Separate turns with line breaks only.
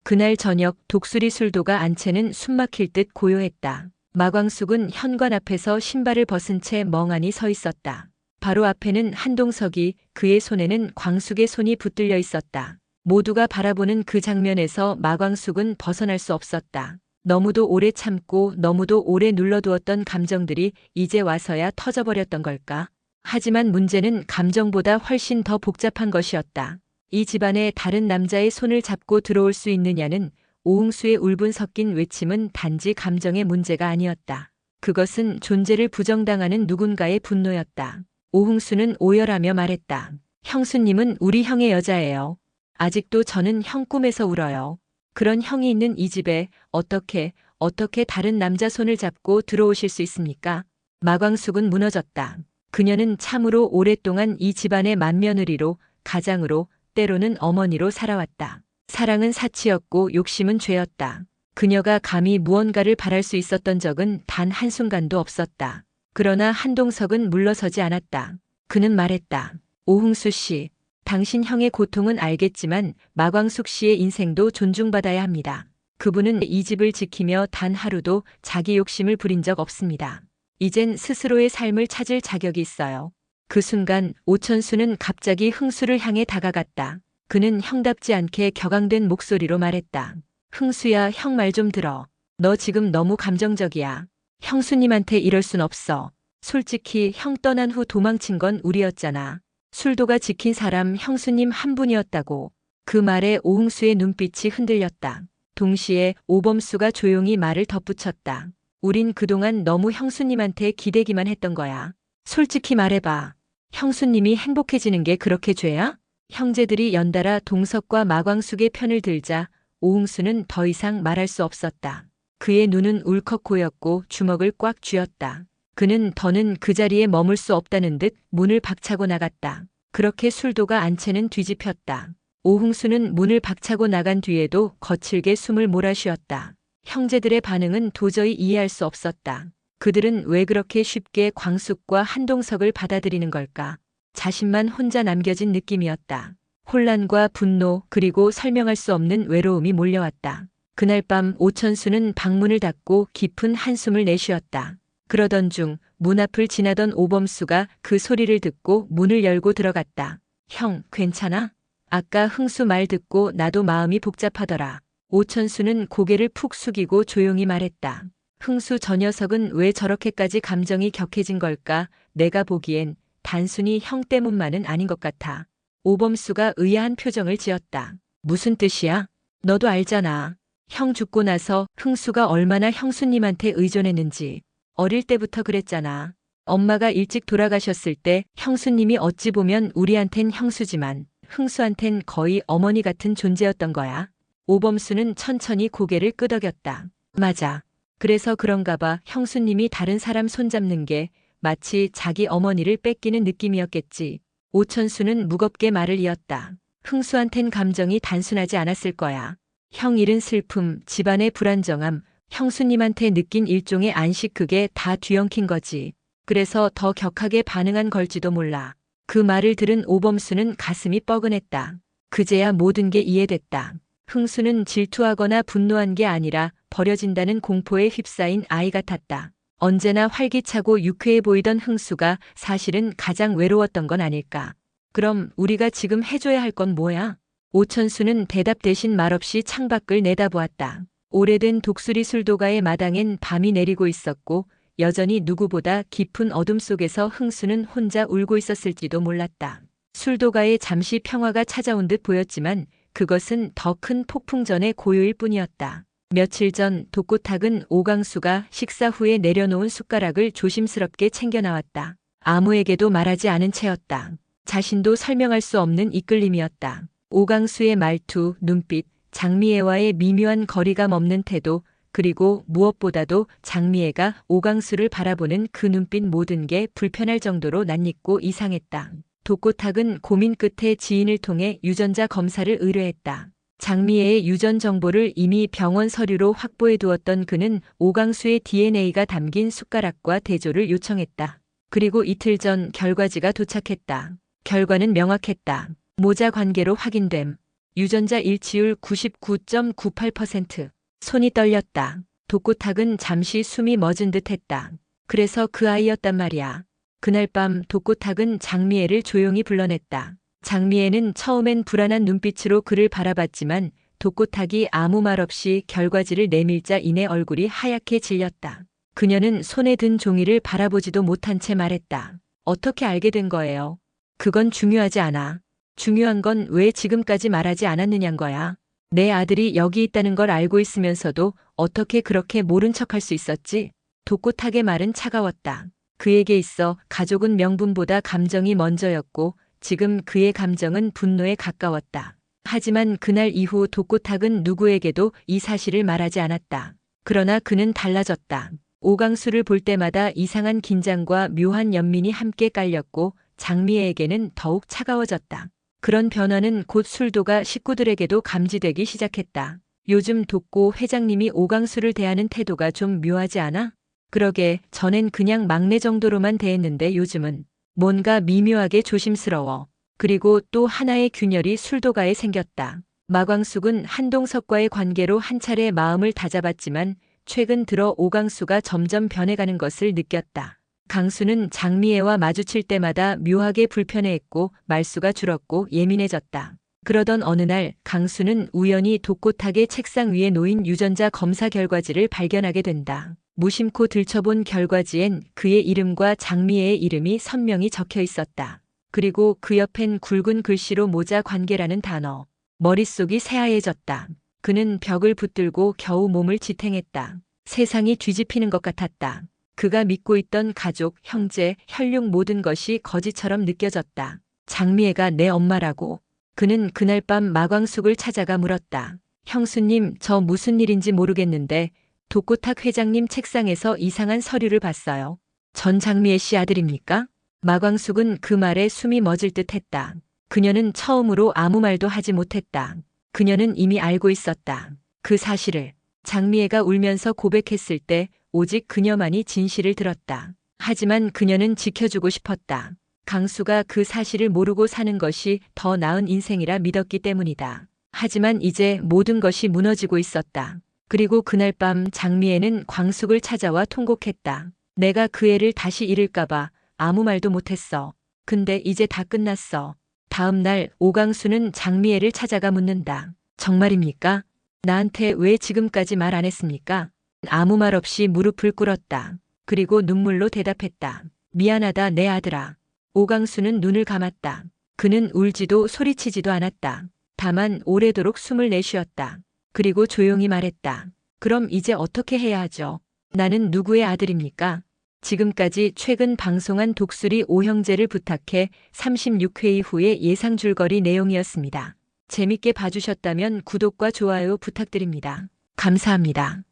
그날 저녁 독수리 술도가 안채는 숨막힐 듯 고요했다. 마광숙은 현관 앞에서 신발을 벗은 채 멍하니 서 있었다. 바로 앞에는 한동석이, 그의 손에는 광숙의 손이 붙들려 있었다. 모두가 바라보는 그 장면에서 마광숙은 벗어날 수 없었다. 너무도 오래 참고 너무도 오래 눌러두었던 감정들이 이제 와서야 터져버렸던 걸까? 하지만 문제는 감정보다 훨씬 더 복잡한 것이었다. 이 집안에 다른 남자의 손을 잡고 들어올 수 있느냐는, 오흥수의 울분 섞인 외침은 단지 감정의 문제가 아니었다. 그것은 존재를 부정당하는 누군가의 분노였다. 오흥수는 오열하며 말했다. 형수님은 우리 형의 여자예요. 아직도 저는 형 꿈에서 울어요. 그런 형이 있는 이 집에 어떻게 다른 남자 손을 잡고 들어오실 수 있습니까? 마광숙은 무너졌다. 그녀는 참으로 오랫동안 이 집안의 맏며느리로, 가장으로, 때로는 어머니로 살아왔다. 사랑은 사치였고 욕심은 죄였다. 그녀가 감히 무언가를 바랄 수 있었던 적은 단 한순간도 없었다. 그러나 한동석은 물러서지 않았다. 그는 말했다. 오흥수 씨, 당신 형의 고통은 알겠지만 마광숙 씨의 인생도 존중받아야 합니다. 그분은 이 집을 지키며 단 하루도 자기 욕심을 부린 적 없습니다. 이젠 스스로의 삶을 찾을 자격이 있어요. 그 순간 오천수는 갑자기 흥수를 향해 다가갔다. 그는 형답지 않게 격앙된 목소리로 말했다. 흥수야, 형 말 좀 들어. 너 지금 너무 감정적이야. 형수님한테 이럴 순 없어. 솔직히 형 떠난 후 도망친 건 우리였잖아. 술도가 지킨 사람 형수님 한 분이었다고. 그 말에 오흥수의 눈빛이 흔들렸다. 동시에 오범수가 조용히 말을 덧붙였다. 우린 그동안 너무 형수님한테 기대기만 했던 거야. 솔직히 말해봐. 형수님이 행복해지는 게 그렇게 죄야? 형제들이 연달아 동석과 마광숙의 편을 들자 오흥수는 더 이상 말할 수 없었다. 그의 눈은 울컥 고였고 주먹을 꽉 쥐었다. 그는 더는 그 자리에 머물 수 없다는 듯 문을 박차고 나갔다. 그렇게 술도가 안채는 뒤집혔다. 오흥수는 문을 박차고 나간 뒤에도 거칠게 숨을 몰아쉬었다. 형제들의 반응은 도저히 이해할 수 없었다. 그들은 왜 그렇게 쉽게 광숙과 한동석을 받아들이는 걸까? 자신만 혼자 남겨진 느낌이었다. 혼란과 분노, 그리고 설명할 수 없는 외로움이 몰려왔다. 그날 밤 오천수는 방문을 닫고 깊은 한숨을 내쉬었다. 그러던 중 문 앞을 지나던 오범수가 그 소리를 듣고 문을 열고 들어갔다. 형, 괜찮아? 아까 흥수 말 듣고 나도 마음이 복잡하더라. 오천수는 고개를 푹 숙이고 조용히 말했다. 흥수 저 녀석은 왜 저렇게까지 감정이 격해진 걸까? 내가 보기엔 단순히 형 때문만은 아닌 것 같아. 오범수가 의아한 표정을 지었다. 무슨 뜻이야? 너도 알잖아. 형 죽고 나서 흥수가 얼마나 형수님한테 의존했는지. 어릴 때부터 그랬잖아. 엄마가 일찍 돌아가셨을 때 형수님이 어찌 보면 우리한텐 형수지만 흥수한텐 거의 어머니 같은 존재였던 거야. 오범수는 천천히 고개를 끄덕였다. 맞아. 그래서 그런가 봐. 형수님이 다른 사람 손잡는 게 마치 자기 어머니를 뺏기는 느낌이었겠지. 오천수는 무겁게 말을 이었다. 흥수한텐 감정이 단순하지 않았을 거야. 형 잃은 슬픔, 집안의 불안정함, 형수님한테 느낀 일종의 안식, 그게 다 뒤엉킨 거지. 그래서 더 격하게 반응한 걸지도 몰라. 그 말을 들은 오범수는 가슴이 뻐근했다. 그제야 모든 게 이해됐다. 흥수는 질투하거나 분노한 게 아니라 버려진다는 공포에 휩싸인 아이 같았다. 언제나 활기차고 유쾌해 보이던 흥수가 사실은 가장 외로웠던 건 아닐까. 그럼 우리가 지금 해줘야 할 건 뭐야? 오천수는 대답 대신 말없이 창밖을 내다보았다. 오래된 독수리 술도가의 마당엔 밤이 내리고 있었고 여전히 누구보다 깊은 어둠 속에서 흥수는 혼자 울고 있었을지도 몰랐다. 술도가에 잠시 평화가 찾아온 듯 보였지만 그것은 더 큰 폭풍 전의 고요일 뿐이었다. 며칠 전 독고탁은 오광수가 식사 후에 내려놓은 숟가락을 조심스럽게 챙겨 나왔다. 아무에게도 말하지 않은 채였다. 자신도 설명할 수 없는 이끌림이었다. 오광수의 말투, 눈빛, 장미애와의 미묘한 거리감 없는 태도, 그리고 무엇보다도 장미애가 오광수를 바라보는 그 눈빛, 모든 게 불편할 정도로 낯익고 이상했다. 독고탁은 고민 끝에 지인을 통해 유전자 검사를 의뢰했다. 장미애의 유전 정보를 이미 병원 서류로 확보해 두었던 그는 오광수의 DNA가 담긴 숟가락과 대조를 요청했다. 그리고 이틀 전 결과지가 도착했다. 결과는 명확했다. 모자 관계로 확인됨. 유전자 일치율 99.98%. 손이 떨렸다. 독고탁은 잠시 숨이 멎은 듯 했다. 그래서 그 아이였단 말이야. 그날 밤 독고탁은 장미애를 조용히 불러냈다. 장미애는 처음엔 불안한 눈빛으로 그를 바라봤지만 독고탁이 아무 말 없이 결과지를 내밀자 이내 얼굴이 하얗게 질렸다. 그녀는 손에 든 종이를 바라보지도 못한 채 말했다. 어떻게 알게 된 거예요? 그건 중요하지 않아. 중요한 건 왜 지금까지 말하지 않았느냐는 거야. 내 아들이 여기 있다는 걸 알고 있으면서도 어떻게 그렇게 모른 척할 수 있었지? 독고탁의 말은 차가웠다. 그에게 있어 가족은 명분보다 감정이 먼저였고 지금 그의 감정은 분노에 가까웠다. 하지만 그날 이후 독고탁은 누구에게도 이 사실을 말하지 않았다. 그러나 그는 달라졌다. 오강수를 볼 때마다 이상한 긴장과 묘한 연민이 함께 깔렸고 장미애에게는 더욱 차가워졌다. 그런 변화는 곧 술도가 식구들에게도 감지되기 시작했다. 요즘 독고 회장님이 오강수를 대하는 태도가 좀 묘하지 않아? 그러게 전엔 그냥 막내 정도로만 대했는데 요즘은 뭔가 미묘하게 조심스러워. 그리고 또 하나의 균열이 술도가에 생겼다. 마광숙은 한동석과의 관계로 한 차례 마음을 다잡았지만 최근 들어 오강수가 점점 변해가는 것을 느꼈다. 강수는 장미애와 마주칠 때마다 묘하게 불편해했고 말수가 줄었고 예민해졌다. 그러던 어느 날 강수는 우연히 독고탁의 책상 위에 놓인 유전자 검사 결과지를 발견하게 된다. 무심코 들춰본 결과지엔 그의 이름과 장미애의 이름이 선명히 적혀 있었다. 그리고 그 옆엔 굵은 글씨로 모자 관계라는 단어. 머릿속이 새하얘졌다. 그는 벽을 붙들고 겨우 몸을 지탱했다. 세상이 뒤집히는 것 같았다. 그가 믿고 있던 가족, 형제, 혈육 모든 것이 거짓처럼 느껴졌다. 장미애가 내 엄마라고. 그는 그날 밤 마광숙을 찾아가 물었다. 형수님, 저 무슨 일인지 모르겠는데 독고탁 회장님 책상에서 이상한 서류를 봤어요. 전 장미애 씨 아들입니까? 마광숙은 그 말에 숨이 멎을 듯 했다. 그녀는 처음으로 아무 말도 하지 못했다. 그녀는 이미 알고 있었다. 그 사실을. 장미애가 울면서 고백했을 때 오직 그녀만이 진실을 들었다. 하지만 그녀는 지켜주고 싶었다. 강수가 그 사실을 모르고 사는 것이 더 나은 인생이라 믿었기 때문이다. 하지만 이제 모든 것이 무너지고 있었다. 그리고 그날 밤 장미애는 광숙을 찾아와 통곡했다. 내가 그 애를 다시 잃을까봐 아무 말도 못했어. 근데 이제 다 끝났어. 다음 날 오강수는 장미애를 찾아가 묻는다. 정말입니까? 나한테 왜 지금까지 말 안 했습니까? 아무 말 없이 무릎을 꿇었다. 그리고 눈물로 대답했다. 미안하다 내 아들아. 오강수는 눈을 감았다. 그는 울지도 소리치지도 않았다. 다만 오래도록 숨을 내쉬었다. 그리고 조용히 말했다. 그럼 이제 어떻게 해야 하죠? 나는 누구의 아들입니까? 지금까지 최근 방송한 독수리 오형제를 부탁해 36회 이후의 예상 줄거리 내용이었습니다. 재밌게 봐주셨다면 구독과 좋아요 부탁드립니다. 감사합니다.